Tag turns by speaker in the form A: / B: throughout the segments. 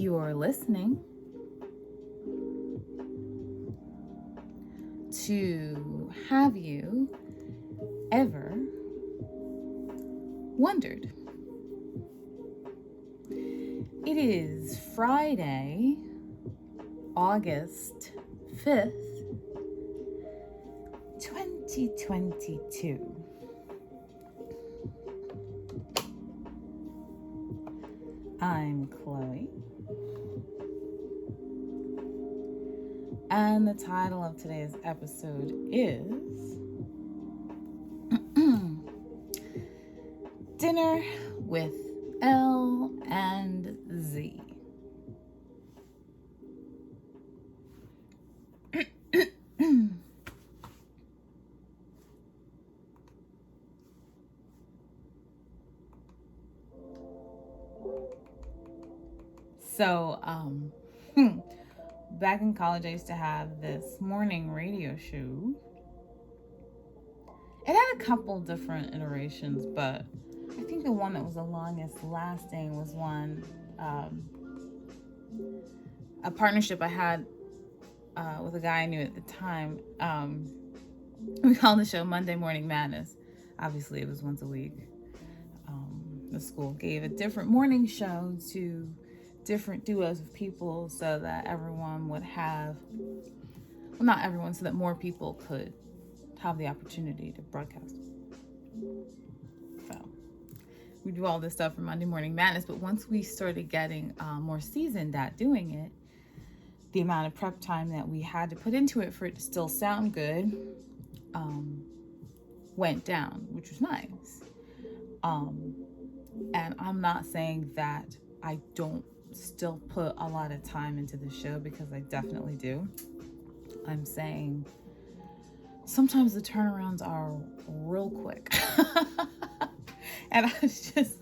A: You're listening to Have You Ever Wondered? It is Friday, August 5th, 2022. I'm Chloe, and the title of today's episode is Dinner with L and Z. So, back in college, I used to have this morning radio show. It had a couple different iterations, but I think the one that was the longest lasting was one, a partnership I had with a guy I knew at the time. We called the show Monday Morning Madness. Obviously, it was once a week. The school gave a different morning show to different duos of people so that everyone would have, well, not everyone, so that more people could have the opportunity to broadcast. So we do all this stuff for Monday Morning Madness, but once we started getting more seasoned at doing it, the amount of prep time that we had to put into it for it to still sound good went down, which was nice. And I'm not saying that I don't still put a lot of time into the show, because I definitely do. I'm saying sometimes the turnarounds are real quick. And I was just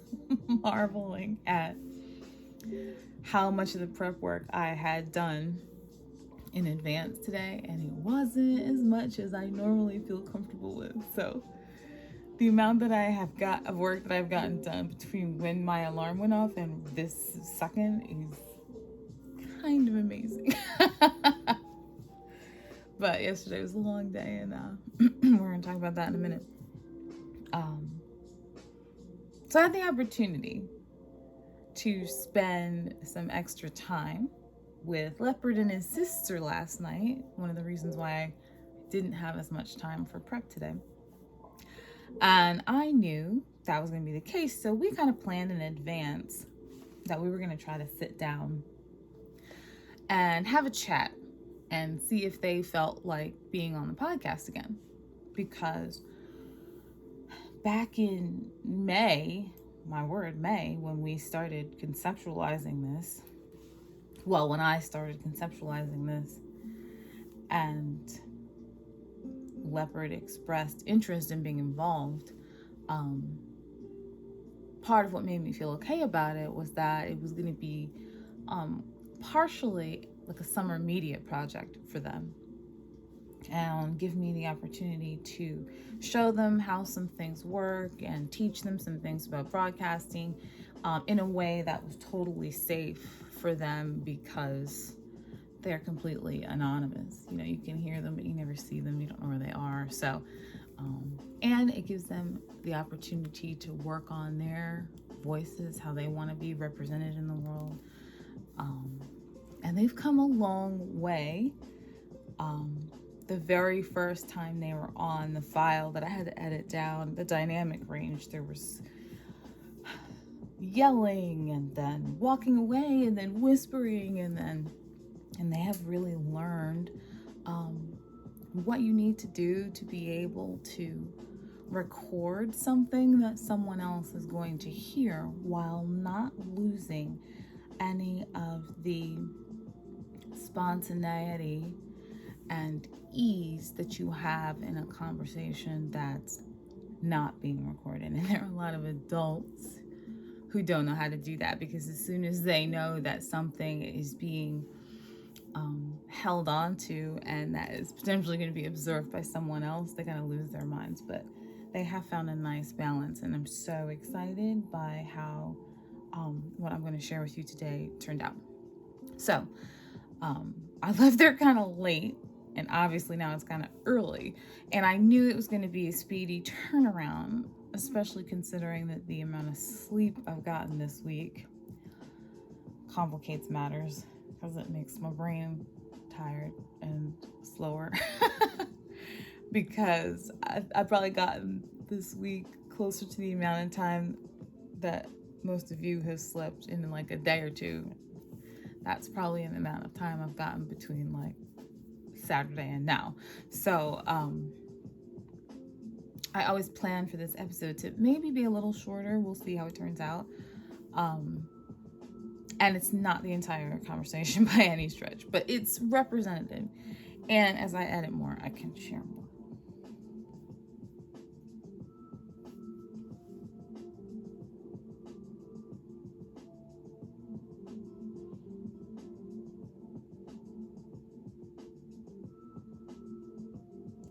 A: marveling at how much of the prep work I had done in advance today, and it wasn't as much as I normally feel comfortable with. So the amount that I have got of work that I've gotten done between when my alarm went off and this second is kind of amazing. But yesterday was a long day, and we're going to talk about that in a minute. So I had the opportunity to spend some extra time with Leopard and his sister last night. One of the reasons why I didn't have as much time for prep today. And I knew that was going to be the case, so we kind of planned in advance that we were going to try to sit down and have a chat and see if they felt like being on the podcast again. Because back in May, when we started conceptualizing this, when I started conceptualizing this and Leopard expressed interest in being involved, part of what made me feel okay about it was that it was going to be partially like a summer media project for them, and give me the opportunity to show them how some things work and teach them some things about broadcasting in a way that was totally safe for them, because they're completely anonymous. You know, you can hear them, but you never see them. You don't know where they are. So, and it gives them the opportunity to work on their voices, how they want to be represented in the world. And they've come a long way. The very first time they were on, the file that I had to edit down, the dynamic range, there was yelling and then walking away and then whispering, and they have really learned what you need to do to be able to record something that someone else is going to hear while not losing any of the spontaneity and ease that you have in a conversation that's not being recorded. And there are a lot of adults who don't know how to do that, because as soon as they know that something is being held on to and that is potentially going to be observed by someone else, they kind of lose their minds. But they have found a nice balance, and I'm so excited by how what I'm going to share with you today turned out. So I left there kind of late, and obviously now it's kind of early. And I knew it was going to be a speedy turnaround, especially considering that the amount of sleep I've gotten this week complicates matters because it makes my brain tired and slower. Because I've probably gotten this week closer to the amount of time that most of you have slept in like a day or two. That's probably an amount of time I've gotten between like Saturday and now. So I always plan for this episode to maybe be a little shorter. We'll see how it turns out. And it's not the entire conversation by any stretch, but it's representative. And as I edit more, I can share more.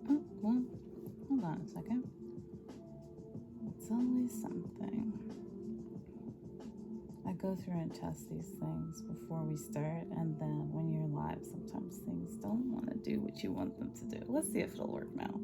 A: Oh, well, hold on a second. It's always something. I go through and test these things before we start, and then when you're live, sometimes things don't want to do what you want them to do. Let's see if it'll work now.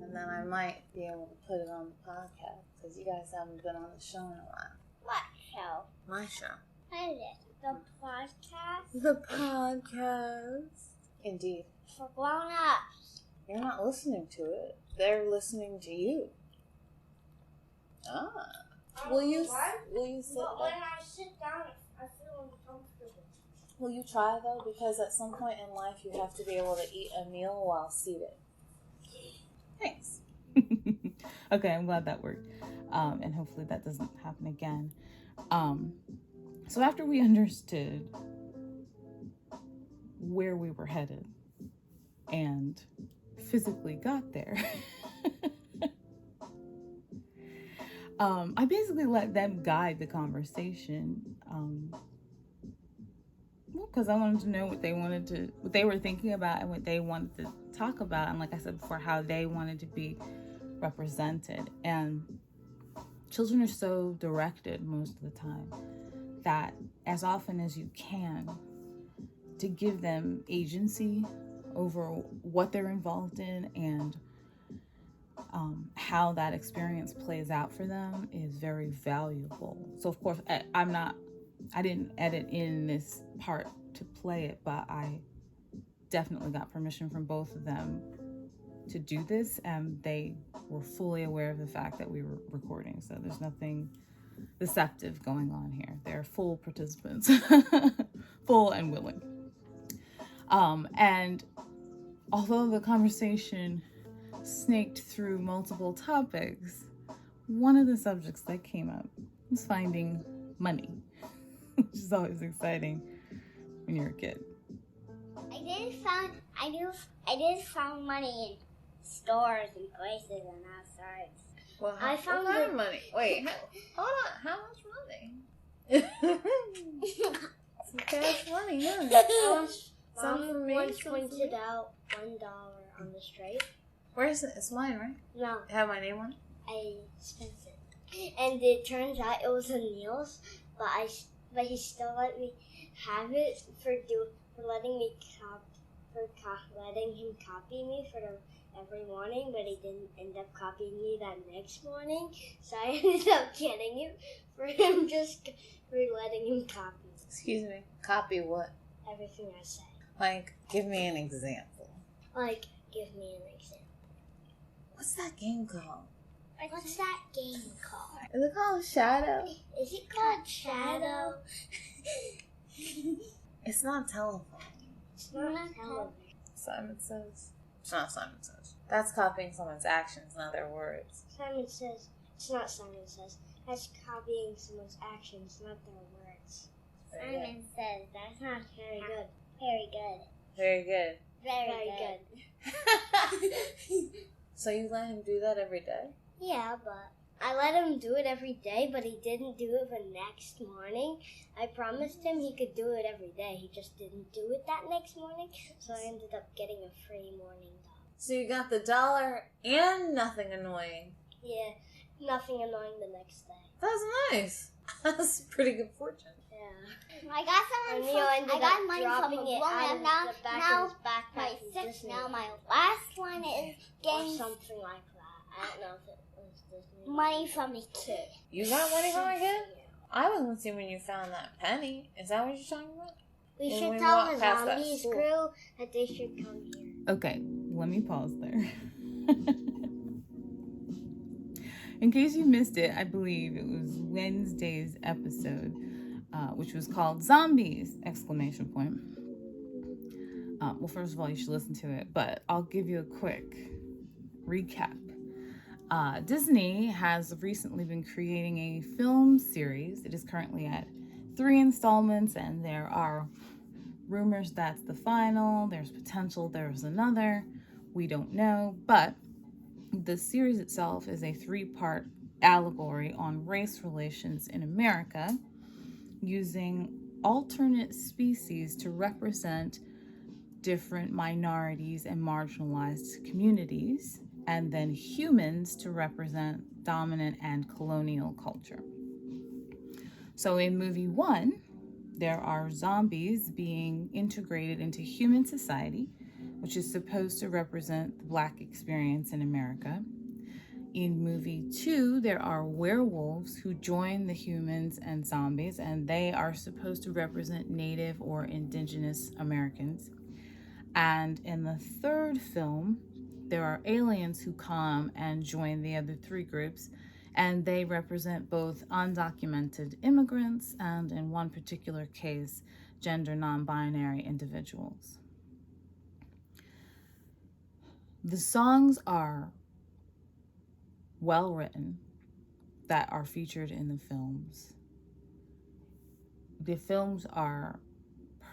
B: And then I might be able to put it on the podcast, because you guys haven't been on the show in a while.
C: What show?
B: My show.
C: What is it? The podcast?
B: The podcast. Indeed.
C: For grown-ups.
B: You're not listening to it. They're listening to you. Ah. Will you sit
C: But when
B: down?
C: I sit down, I feel uncomfortable.
B: Will you try, though? Because at some point in life, you have to be able to eat a meal while seated. Thanks.
A: Okay, I'm glad that worked. And hopefully that doesn't happen again. So after we understood where we were headed and physically got there, I basically let them guide the conversation. Because I wanted to know what they were thinking about and what they wanted to talk about. And like I said before, how they wanted to be represented. And children are so directed most of the time that as often as you can, to give them agency over what they're involved in and how that experience plays out for them is very valuable. So of course, I didn't edit in this part to play it, but I definitely got permission from both of them to do this, and they were fully aware of the fact that we were recording. So there's nothing deceptive going on here. They're full participants, full and willing. And although the conversation snaked through multiple topics, one of the subjects that came up was finding money, which is always exciting when you're a kid.
C: I did find money in stores and places and outside.
B: Well,
C: I found
B: what kind
C: it-
B: of money? Wait, hold on. How much money? Some cash money, yeah. Some for me,
C: once
B: some for
C: pointed
B: me.
C: out $1 on the street.
B: Where is it? It's mine, right?
C: No,
B: It have my name on it?
C: I spent it, and it turns out it was a Neil's, but he still let me have it for letting me letting him copy me every morning, but he didn't end up copying me that next morning, so I ended up getting it for him just for letting him copy
B: Excuse me. Copy what?
C: everything I said.
B: Like, give me an example.
C: Like, give me an example.
B: What's that game called?
C: What's that game called?
B: Is it called Shadow?
C: Is it called Shadow?
B: It's not telephone.
C: It's not television.
B: Simon Says. It's not Simon Says. That's copying someone's actions, not their words.
C: Simon Says. It's not Simon Says. That's copying someone's actions, not their words.
B: Very
C: Says. That's not very good. Very good.
B: Very good.
C: Very good.
B: So you let him do that every day?
C: Yeah, but I let him do it every day, but he didn't do it the next morning. I promised him he could do it every day. He just didn't do it that next morning, so I ended up getting a free morning dog.
B: So you got the $1 and nothing annoying.
C: Yeah, nothing annoying the next day.
B: That's nice. That's pretty good fortune.
C: Yeah. Yeah.
D: I got some
C: Neil ended
D: I got
C: up
D: money from
C: dropping
D: a
C: it
D: woman,
C: out
D: and
C: of
D: now,
C: the back
D: now
C: of his backpack
D: my
C: from
D: sixth,
C: Disney.
D: now my last one is
C: Or
D: getting
C: something like that. I don't know if it was Disney.
D: money from a kid.
B: You got money from a kid? I was assuming you found that penny. Is that what you're talking about?
C: We
B: When
C: should
B: we
C: tell
B: walk
C: the
B: past that
C: zombies
B: school.
C: crew that they should come here.
A: Okay, let me pause there. In case you missed it, I believe it was Wednesday's episode, which was called Zombies! Exclamation point. Well, first of all, you should listen to it, but I'll give you a quick recap. Disney has recently been creating a film series. It is currently at 3 installments, and there are rumors that's the final. There's potential there's another. We don't know, but the series itself is a 3-part allegory on race relations in America, using alternate species to represent different minorities and marginalized communities, and then humans to represent dominant and colonial culture. So in movie 1, there are zombies being integrated into human society, which is supposed to represent the Black experience in America. In movie 2, there are werewolves who join the humans and zombies, and they are supposed to represent Native or Indigenous Americans. And in the 3rd film, there are aliens who come and join the other 3 groups, and they represent both undocumented immigrants and, in one particular case, gender non-binary individuals. The songs are well written that are featured in the films. The films are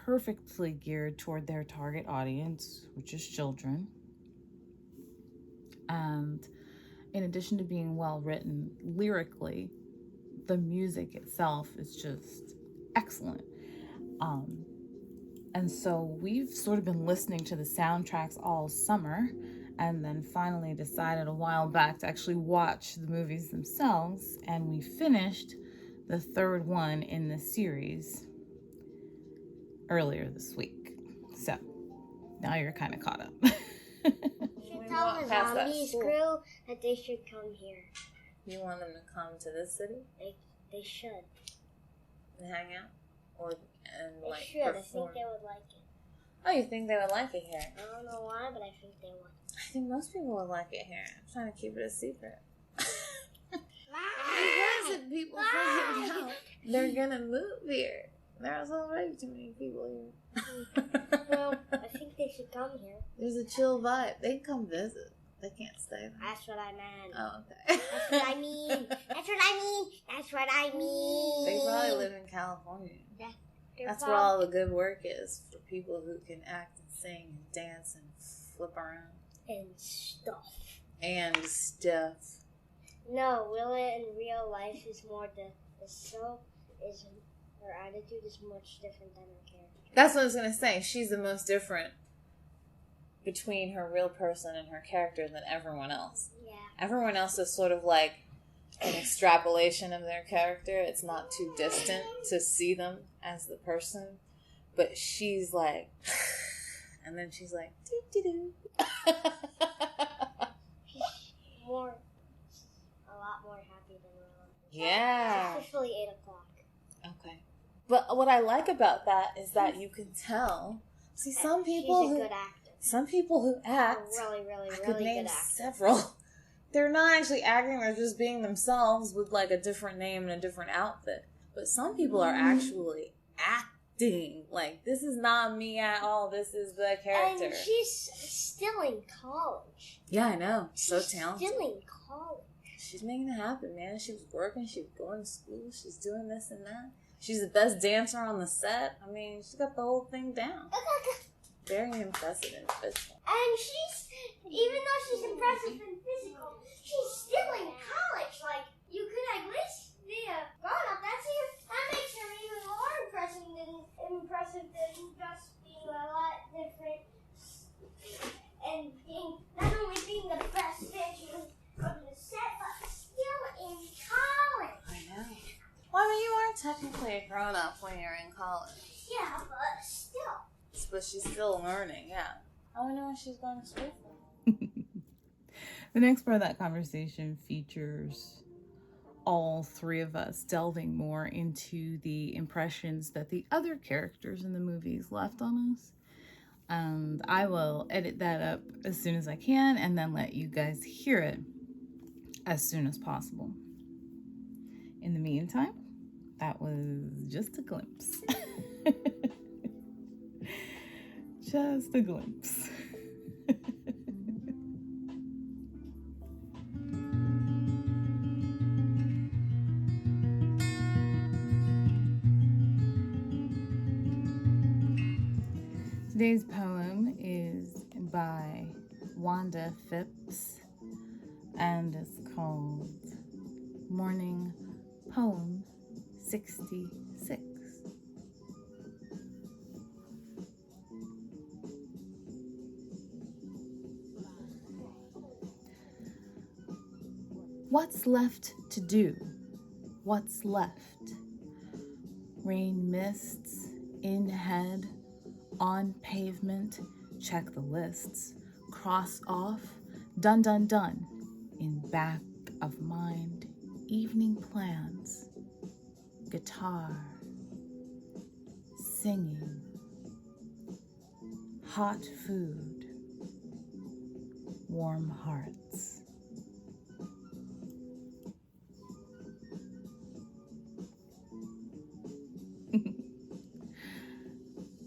A: perfectly geared toward their target audience, which is children. And in addition to being well written lyrically, the music itself is just excellent. And so we've sort of been listening to the soundtracks all summer, and then finally decided a while back to actually watch the movies themselves, and we finished the 3rd one in the series earlier this week. So now you're kind of caught up.
C: We should tell the zombies crew that they should come here.
B: You want them to come to this city
C: They should.
B: and hang out?
C: They
B: Like
C: should. I think
B: perform?
C: they would like it.
B: Oh, you think they would like it here?
C: I don't know why, but I think they would.
B: I think most people would like it here. I'm trying to keep it a secret. Because people find out they're gonna move here. There's already too many people here.
C: Well, I think they should come here.
B: There's a chill vibe. They can come visit. They can't stay there.
C: That's what I meant.
B: Oh, okay.
C: That's what I mean. That's what I mean. That's what I mean.
B: They probably live in California.
C: They're
B: That's where all the good work is for people who can act and sing and dance and flip around.
C: and stuff.
B: And stuff.
C: No, Willa in real life is more the show is her attitude is much different than her character.
B: That's what I was going to say. She's the most different between her real person and her character than everyone else.
C: Yeah.
B: Everyone else is sort of like an extrapolation of their character. It's not too distant to see them as the person. But she's like, and then she's like, doo-doo-doo.
C: She's a lot more happy than Willa.
B: Yeah.
C: It's officially 8 o'clock.
B: Okay. But what I like about that is that you can tell. See, some people
C: She's a
B: who
C: good actor.
B: some people who act,
C: Really,
B: I could
C: really
B: name
C: good actor.
B: several. They're not actually acting; they're just being themselves with like a different name and a different outfit. But some people are actually acting. Like, this is not me at all. This is the character.
C: And she's still in college.
B: Yeah, I know. So
C: She's
B: talented.
C: Still in college.
B: She's making it happen, man. She was working. She was going to school. She's doing this and that. She's the best dancer on the set. I mean, she's got the whole thing down. Very impressive and physical.
C: And she's, even though she's impressive and physical, she's still in college. Like, you could at least be a grown-up. That makes her even more impressive than just being a lot different and being, not only being the best dancer on the set, but still in college.
B: I know. Well, I mean, you are are technically a grown up when you're in college.
C: Yeah, but still.
B: But she's still learning, yeah. I wonder what she's going to school for.
A: The next part of that conversation features all three of us delving more into the impressions that the other characters in the movies left on us. And I will edit that up as soon as I can and then let you guys hear it as soon as possible. In the meantime, that was just a glimpse. Just a glimpse. Today's poem is by Wanda Phipps and it's called Morning Poem 66. What's left to do? What's left? Rain mists in head, on pavement, check the lists, cross off, done, done, done, in back of mind, evening plans, guitar, singing, hot food, warm hearts.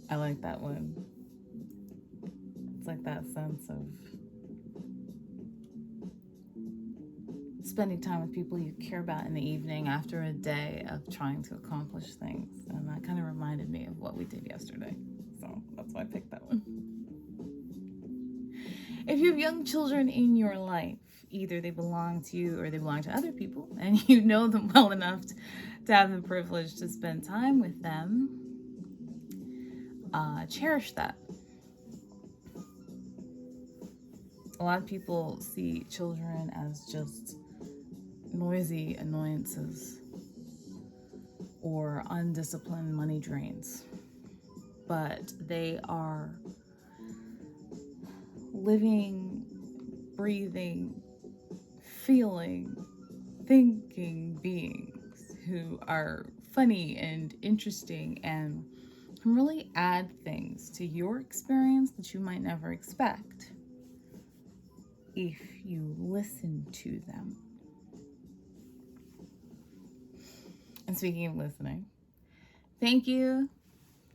A: I like that one. It's like that sense of spending time with people you care about in the evening after a day of trying to accomplish things. And that kind of reminded me of what we did yesterday. So that's why I picked that one. If you have young children in your life, either they belong to you or they belong to other people, and you know them well enough to have the privilege to spend time with them, cherish that. A lot of people see children as just noisy annoyances or undisciplined money drains, but they are living, breathing, feeling, thinking beings who are funny and interesting and can really add things to your experience that you might never expect if you listen to them. And speaking of listening, thank you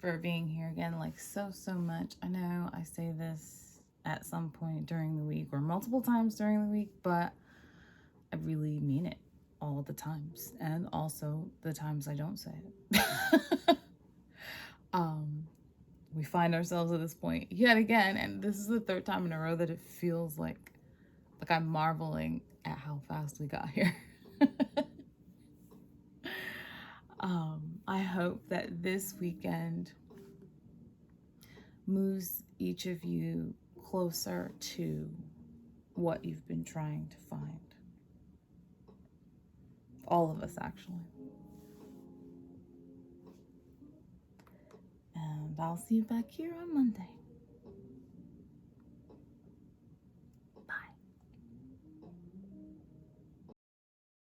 A: for being here again, like so much. I know I say this at some point during the week or multiple times during the week, but I really mean it all the times, and also the times I don't say it. We find ourselves at this point yet again, and this is the third time in a row that it feels like I'm marveling at how fast we got here. I hope that this weekend moves each of you closer to what you've been trying to find. All of us, actually. And I'll see you back here on Monday.